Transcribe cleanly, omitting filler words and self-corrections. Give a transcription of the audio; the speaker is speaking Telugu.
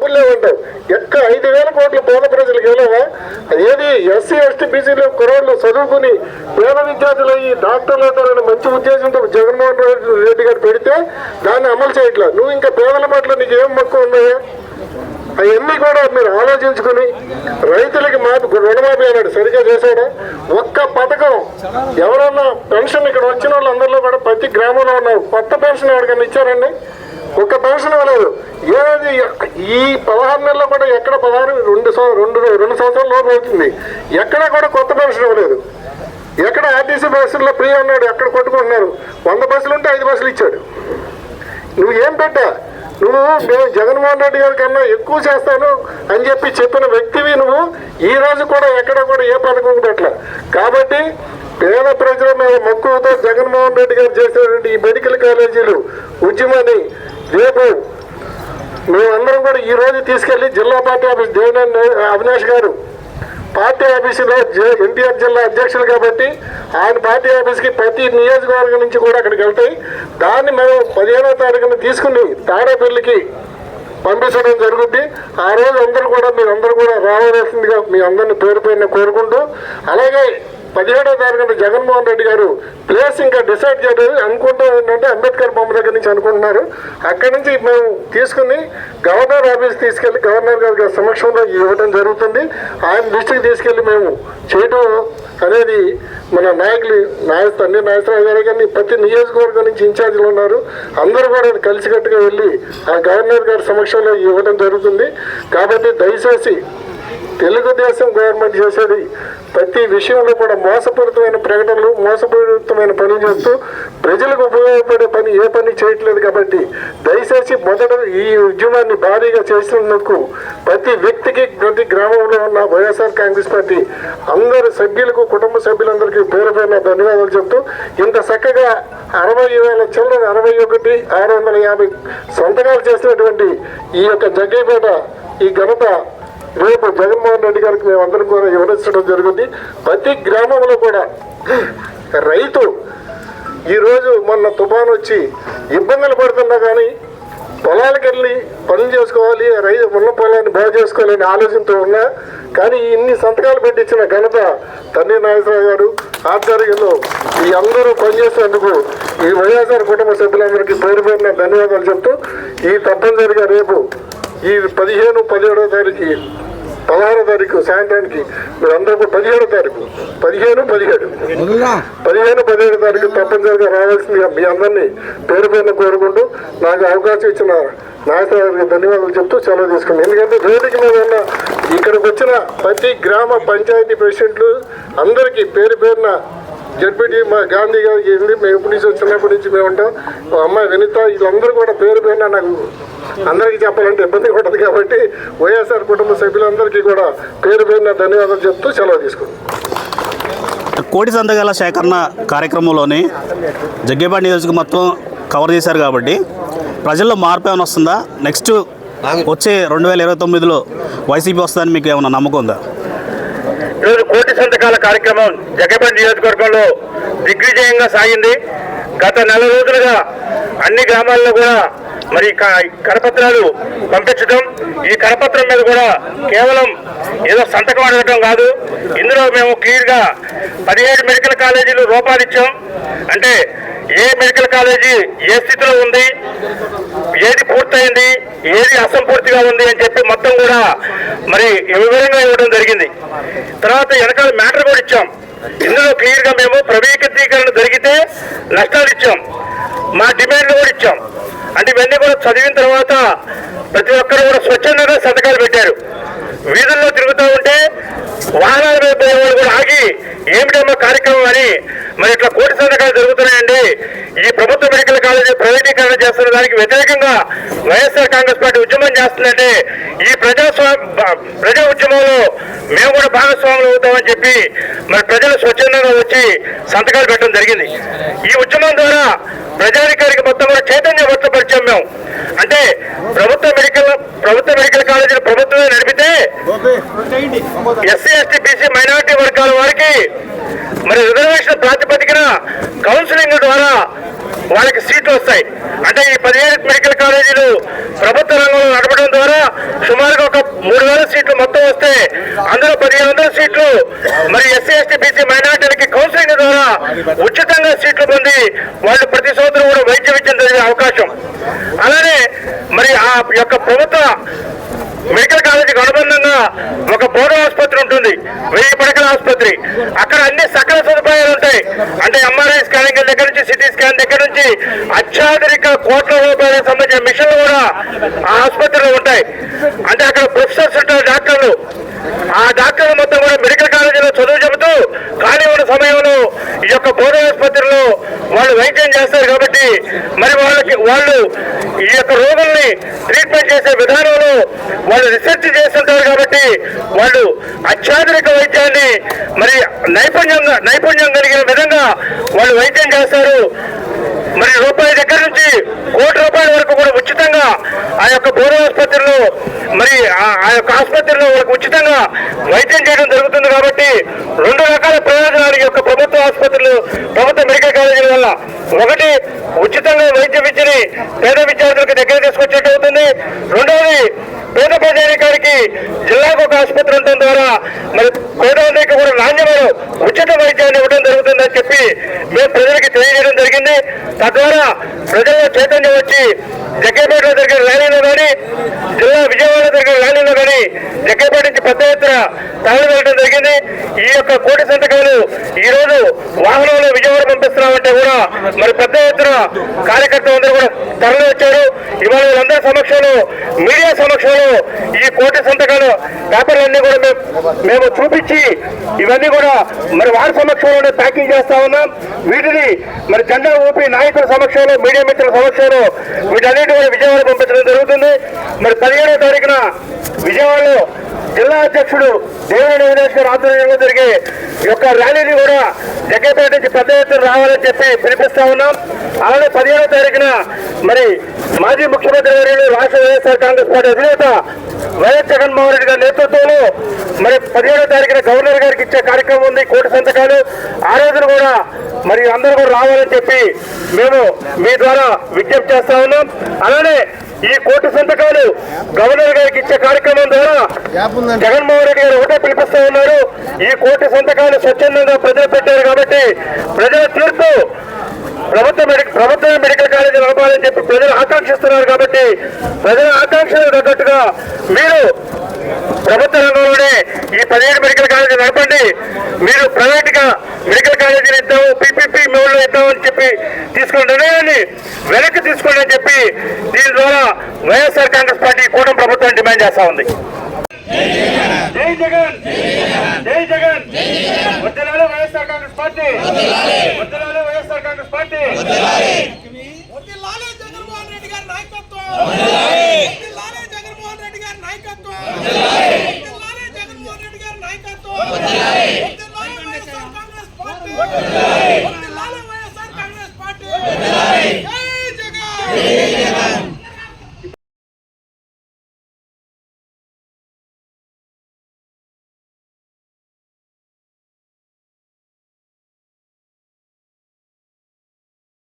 డబ్బులు లేవంటావు. 5,000 కోట్లు పేద ప్రజలకు వెళ్ళావా? ఏది ఎస్సీ ఎస్టీ బీసీలు కుర్రోళ్ళు చదువుకుని పేద విద్యార్థులు ఈ డాక్టర్లు అవుతారని మంచి ఉద్దేశంతో జగన్మోహన్ రెడ్డి గారు పెడితే దాన్ని అమలు చేయట్లేదు. నువ్వు ఇంకా పేదల పట్ల నీకు ఏం మక్కువ ఉన్నాయా? అవన్నీ కూడా మీరు ఆలోచించుకుని రైతులకి రుణమాఫీ అన్నాడు, సరిగ్గా చేశాడా? ఒక్క పథకం ఎవరన్నా పెన్షన్ ఇక్కడ వచ్చిన వాళ్ళందరిలో కూడా ప్రతి గ్రామంలో ఉన్నారు. కొత్త పెన్షన్ ఎవరికైనా ఇచ్చారండి? ఒక్క పెన్షన్ ఇవ్వలేదు. ఏది ఈ 16 నెలల్లో కూడా ఎక్కడ 2 సంవత్సరాల లోపు అవుతుంది, ఎక్కడ కూడా కొత్త పెన్షన్ ఇవ్వలేదు. ఎక్కడ ఆర్టీసీ బస్సుల్లో ఫ్రీ అన్నాడు, ఎక్కడ కొట్టుకుంటున్నారు. 100 బస్సులు ఉంటే 5 బస్సులు ఇచ్చాడు. నువ్వు ఏం పెట్టా? నువ్వు మేము జగన్మోహన్ రెడ్డి గారి కన్నా ఎక్కువ చేస్తాను అని చెప్పిన వ్యక్తివి నువ్వు. ఈ రోజు కూడా ఎక్కడ కూడా ఏ పథకం పెట్టలే. కాబట్టి పేద ప్రజల మీద మక్కువతో జగన్మోహన్ రెడ్డి గారు చేసినటువంటి ఈ మెడికల్ కాలేజీలు ఉద్యమాన్ని రేపు మేమందరం కూడా ఈ రోజు తీసుకెళ్లి జిల్లా పార్టీ ఆఫీస్ దేవినేని అవినాష్ గారు పార్టీ ఆఫీసులో ఎన్టీఆర్ జిల్లా అధ్యక్షులు కాబట్టి ఆయన పార్టీ ఆఫీస్కి ప్రతి నియోజకవర్గం నుంచి కూడా అక్కడికి వెళ్తాయి. దాన్ని మేము 15వ తారీఖున తీసుకుని తాడేపల్లికి పంపించడం జరుగుద్ది. ఆ రోజు మీరందరూ కూడా రావాల్సిందిగా మీ అందరిని పేరు పైన కోరుకుంటూ, అలాగే 17వ తారీఖున జగన్మోహన్ రెడ్డి గారు ప్లేస్ ఇంకా డిసైడ్ చేయలేదు అనుకుంటాం. ఏంటంటే అంబేద్కర్ బొమ్మ దగ్గర నుంచి అనుకుంటున్నారు. అక్కడి నుంచి మేము తీసుకుని గవర్నర్ ఆఫీస్ తీసుకెళ్లి గవర్నర్ గారి సమక్షంలో ఇవ్వడం జరుగుతుంది. ఆయన దృష్టికి తీసుకెళ్లి మేము చేయడం అనేది మన తండ్రి నాగేశ్వరరావు గారు కానీ ప్రతి నియోజకవర్గం నుంచి ఇన్ఛార్జీలు ఉన్నారు. అందరూ కూడా కలిసికట్టుగా వెళ్ళి ఆ గవర్నర్ గారి సమక్షంలో ఇవ్వడం జరుగుతుంది. కాబట్టి దయచేసి తెలుగుదేశం గవర్నమెంట్ చేసేది ప్రతి విషయంలో కూడా మోసపూరితమైన ప్రకటనలు, మోసపూరితమైన పనులు చేస్తూ ప్రజలకు ఉపయోగపడే పని ఏ పని చేయట్లేదు. కాబట్టి దయచేసి మొదట ఈ ఉద్యమాన్ని భారీగా చేసినందుకు ప్రతి వ్యక్తికి, ప్రతి గ్రామంలో ఉన్న వైఎస్ఆర్ కాంగ్రెస్ పార్టీ అందరు సభ్యులకు, కుటుంబ సభ్యులందరికీ పేరు పేరున ధన్యవాదాలు చెప్తూ, ఇంత చక్కగా 60,000 చిల్డ్రన్ 61,650 సంతకాలు చేసినటువంటి ఈ యొక్క జగ్గయ్యపేట ఈ ఘనత రేపు జగన్మోహన్ రెడ్డి గారికి మేమందరం కూడా వివరించడం జరుగుతుంది. ప్రతి గ్రామంలో కూడా రైతు ఈరోజు మొన్న తుఫాను వచ్చి ఇబ్బందులు పడుతున్నా కానీ పొలాలకు వెళ్ళి పనులు చేసుకోవాలి, ఉన్న పొలాన్ని బాగు చేసుకోవాలని ఆలోచనతో ఉన్నా కానీ ఇన్ని సంతకాలు పెట్టించిన ఘనత తండ్రి నాగేశ్వరరావు గారు ఆధ్వర్యంలో ఈ అందరూ పనిచేసేందుకు ఈ వైఎస్ఆర్ కుటుంబ సభ్యులందరికీ పేరు పేరున ధన్యవాదాలు చెప్తూ, ఈ తప్పనిసరిగా రేపు ఈ 15, 17వ తారీఖు 16వ తారీఖు సాయంత్రానికి మీరందరూ 17వ తారీఖు 15, 17వ తారీఖు తప్పనిసరిగా రావాల్సిందిగా మీ అందరినీ పేరు పేరున కోరుకుంటూ నాకు అవకాశం ఇచ్చిన నాగేశ్వరరావు గారికి ధన్యవాదాలు చెప్తూ సెలవు తీసుకున్నాను. ఎందుకంటే వేదిక మీద ఉన్న ఇక్కడికి వచ్చిన ప్రతి గ్రామ పంచాయతీ ప్రెసిడెంట్లు అందరికీ పేరు పేరున జడ్పీటీ మా గాంధీ గారికి మేము ఎప్పటి నుంచి వచ్చినప్పటి నుంచి మేము ఉంటాం, అమ్మాయి వినిత వీళ్ళందరూ కూడా పేరు పేరున నాకు అందరికీ చెప్పాలంటే ఇబ్బంది ఉండదు. కాబట్టి వైఎస్ఆర్ కుటుంబ సభ్యులందరికీ కూడా పేరు పేరున ధన్యవాదాలు చెప్తూ సెలవు తీసుకుంటాం. కోటి సంతకాల సేకరణ కార్యక్రమంలోని జగ్గయ్యపేట నియోజకవర్గం మొత్తం కవర్ చేశారు కాబట్టి ప్రజల్లో మార్పు ఏమైనా వస్తుందా? నెక్స్ట్ వచ్చే 2029లో వైసీపీ వస్తుందని మీకు ఏమైనా నమ్మకం ఉందా? ఈరోజు కోటి సంతకాల కార్యక్రమం జగ్గయ్యపేట నియోజకవర్గంలో దిగ్విజయంగా సాగింది. గత 4 రోజులుగా అన్ని గ్రామాల్లో కూడా మరి కరపత్రాలు పంపించడం, ఈ కరపత్రం మీద కూడా కేవలం ఏదో సంతకం అడగటం కాదు, ఇందులో మేము క్లియర్గా 17 మెడికల్ కాలేజీలు రూపాలిచ్చాం. అంటే ఏ మెడికల్ కాలేజీ ఏ స్థితిలో ఉంది, ఏది పూర్తయింది, ఏది అసంపూర్తిగా ఉంది అని చెప్పి మొత్తం కూడా మరి వివరంగా ఇవ్వడం జరిగింది. తర్వాత వెనకాల మ్యాటర్ కూడా ఇచ్చాం. ఇందులో క్లియర్గా మేము ప్రైవేటీకరణ జరిగితే నష్టాలు ఇచ్చాం, మా డిమాండ్లు కూడా ఇచ్చాం. అంటే ఇవన్నీ కూడా చదివిన తర్వాత ప్రతి ఒక్కరు కూడా స్వచ్ఛందంగా సంతకాలు పెట్టారు. వీధుల్లో తిరుగుతూ ఉంటే వాహనాల మీద పోయేవాళ్ళు కూడా ఆగి ఏమిటమ్మా కార్యక్రమం అని మరి ఇట్లా కోటి సంతకాలు జరుగుతున్నాయండి. ఈ ప్రభుత్వ మెడికల్ కాలేజీ ప్రైవేటీకరణ చేస్తున్న దానికి వ్యతిరేకంగా వైఎస్ఆర్ కాంగ్రెస్ పార్టీ ఉద్యమం చేస్తుందంటే ఈ ప్రజా ఉద్యమంలో మేము కూడా భాగస్వాములు అవుతామని చెప్పి మరి ప్రజలు స్వచ్ఛందంగా వచ్చి సంతకాలు పెట్టడం జరిగింది. ఈ ఉద్యమం ద్వారా ప్రజాధికారికి మొత్తం కూడా చైతన్యపరచం మేము. అంటే ప్రభుత్వ మెడికల్ కాలేజీలు ప్రభుత్వమే నడిపితే ఎస్సీ ఎస్టీ బీసీ మైనారిటీ వర్గాల వారికి మరి రిజర్వేషన్ ప్రాతిపదికన కౌన్సిలింగ్ ద్వారా వాళ్ళకి సీట్లు వస్తాయి. అంటే ఈ 17 మెడికల్ కాలేజీలు ప్రభుత్వ రంగంలో నడపడం ద్వారా సుమారుగా ఒక 3000 సీట్లు మొత్తం వస్తే అందులో 1500 సీట్లు మరి ఎస్సీ ఎస్టీ బీసీ మైనార్టీలకి కౌన్సిలింగ్ ద్వారా ఉచితంగా సీట్లు పొంది వాళ్ళు ప్రతి సంవత్సరం కూడా వైద్య విద్యను జరిగే అవకాశం. అలానే మరి ఆ యొక్క ప్రభుత్వ మెడికల్ కాలేజీకి అనుబంధంగా ఒక బోధన ఆసుపత్రి ఉంటుంది, 1000 పడకల ఆసుపత్రి. అక్కడ అన్ని సకల సదుపాయాలు ఉంటాయి. అంటే ఎంఆర్ఐ స్కానింగ్ దగ్గర నుంచి సిటీ స్కాన్ దగ్గర నుంచి అత్యాధునిక కోట్ల రూపాయలకు సంబంధించిన మిషన్లు కూడా ఆ ఆసుపత్రిలో ఉంటాయి. అంటే అక్కడ ప్రొఫెసర్స్ ఉంటారు, డాక్టర్లు. ఆ డాక్టర్లు మొత్తం కూడా మెడికల్ కాలేజీలో చదువు చెబుతూ ఖాళీ ఉన్న సమయంలో ఈ యొక్క బోధన ఆసుపత్రిలో వాళ్ళు వైద్యం చేస్తారు. కాబట్టి మరి వాళ్ళు ఈ యొక్క రోగుల్ని ట్రీట్మెంట్ చేసే విధానంలో వాళ్ళు రీసెర్చ్ చేస్తుంటారు. కాబట్టి వాళ్ళు అత్యాధునిక వైద్యాన్ని మరి నైపుణ్యం కలిగిన విధంగా వాళ్ళు వైద్యం చేస్తారు. మరి రూపాయి దగ్గర నుంచి కోటి రూపాయల వరకు కూడా ఉచితంగా ఆ యొక్క బోధన ఆసుపత్రిలో మరి ఆ యొక్క ఆసుపత్రిలో వాళ్ళకి ఉచితంగా వైద్యం చేయడం జరుగుతుంది. కాబట్టి 2 రకాల ప్రయోజనాలు ఈ యొక్క ప్రభుత్వ ఆసుపత్రులు, ప్రభుత్వ మెడికల్ కాలేజీల వల్ల. ఒకటి, ఉచితంగా వైద్య విద్యని పేద విద్యార్థులకు దగ్గర తీసుకొచ్చేట్టు అవుతుంది. రెండవది, పేద ప్రజానికానికి జిల్లాకు ఒక ఆసుపత్రి ఉండటం ద్వారా మరి పేదవాళ్ళకి కూడా నాణ్యమైన ఉచిత వైద్యాన్ని ఇవ్వడం జరుగుతుందని చెప్పి మేము ప్రజలకి తెలియజేయడం జరిగింది. తద్వారా ప్రజల్లో చైతన్యం వచ్చి జగ్గేపేటలో జరిగిన ర్యాలీలో కానీ, జిల్లా విజయవాడలో జరిగిన ర్యాలీలో కానీ జగ్గేపేట నుంచి పెద్ద ఎత్తున తరలి వెళ్ళడం జరిగింది. ఈ యొక్క కోటి సంతకాలు ఈ రోజు వాహనంలో విజయవాడ పంపిస్తున్నామంటే కూడా మరి పెద్ద ఎత్తున కార్యకర్తలు అందరూ కూడా తరలి వచ్చారు. ఇవాళ వీళ్ళందరి సమక్షంలో, మీడియా సమక్షంలో ఈ కోటి సంతకాలు పేపర్లన్నీ కూడా మేము చూపించి ఇవన్నీ కూడా మరి వారి సమక్షంలోనే ప్యాకింగ్ చేస్తా ఉన్నాం. వీటిని మరి జెండా ఊపి నాయకుల సమక్షంలో, మీడియా మిత్రుల సమక్షంలో వీటన్నిటి కూడా విజయవాడ పంపించడం జరుగుతుంది. మరి 17వ తారీఖున విజయవాడలో జిల్లా అధ్యక్షుడు దేవినేని అవినాష్ గారి ఆధ్వర్యంలో జరిగే యొక్క ర్యాలీని కూడా జగ్గేపేట నుంచి పెద్ద ఎత్తున రావాలని చెప్పి పిలిపిస్తా ఉన్నాం. అలానే 17వ తారీఖున మరి మాజీ ముఖ్యమంత్రి వర్యులు, రాష్ట్ర వైఎస్ఆర్ కాంగ్రెస్ పార్టీ అధినేత వైఎస్ జగన్మోహన్ రెడ్డి గారి నేతృత్వంలో మరి 17వ తారీఖున గవర్నర్ గారికి ఇచ్చే కార్యక్రమం ఉంది, కోటి సంతకాలు. ఆ రోజున కూడా మరి అందరూ కూడా రావాలని చెప్పి మేము మీ ద్వారా విజ్ఞప్తి చేస్తా ఉన్నాం. అలానే ఈ కోటి సంతకాలు గవర్నర్ గారికి ఇచ్చే కార్యక్రమం ద్వారా జగన్మోహన్ రెడ్డి గారు ఒకటే పిలిపిస్తా ఉన్నారు. ఈ కోటి సంతకాలు స్వచ్ఛందంగా ప్రజలు పెట్టారు కాబట్టి ప్రజల తీర్పు ప్రభుత్వ మెడికల్ కాలేజీ నడపాలని చెప్పి ప్రజలు ఆకాంక్షిస్తున్నారు. కాబట్టి ప్రజల ఆకాంక్షలకు తగ్గట్టుగా మీరు ప్రభుత్వ రంగంలోనే ఈ 17 మెడికల్ కాలేజీ నడపండి. మీరు ప్రైవేట్ గా మెడికల్ కాలేజీలు ఇద్దాము, పీపీపీ మోడ్లో ఇద్దామని చెప్పి తీసుకున్న నిర్ణయాన్ని వెనక్కి తీసుకోండి అని చెప్పి దీని ద్వారా వైఎస్ఆర్ కాంగ్రెస్ పార్టీ కూటమి ప్రభుత్వాన్ని డిమాండ్ చేస్తా ఉంది. జై జగన్, జై జగన్, వద్దలాలి వైఎస్ఆర్ కాంగ్రెస్ పార్టీ, వద్దలాలి వైఎస్ఆర్ కాంగ్రెస్ పార్టీ. వద్దలాలి జగన్మోహన్ రెడ్డి గారి నాయకత్వం, వద్దలాలి జగన్మోహన్ రెడ్డి గారి నాయకత్వం, వద్దలాలి జగన్మోహన్ రెడ్డి గారి నాయకత్వం, వద్దలాలి వైఎస్ఆర్ కాంగ్రెస్ పార్టీ.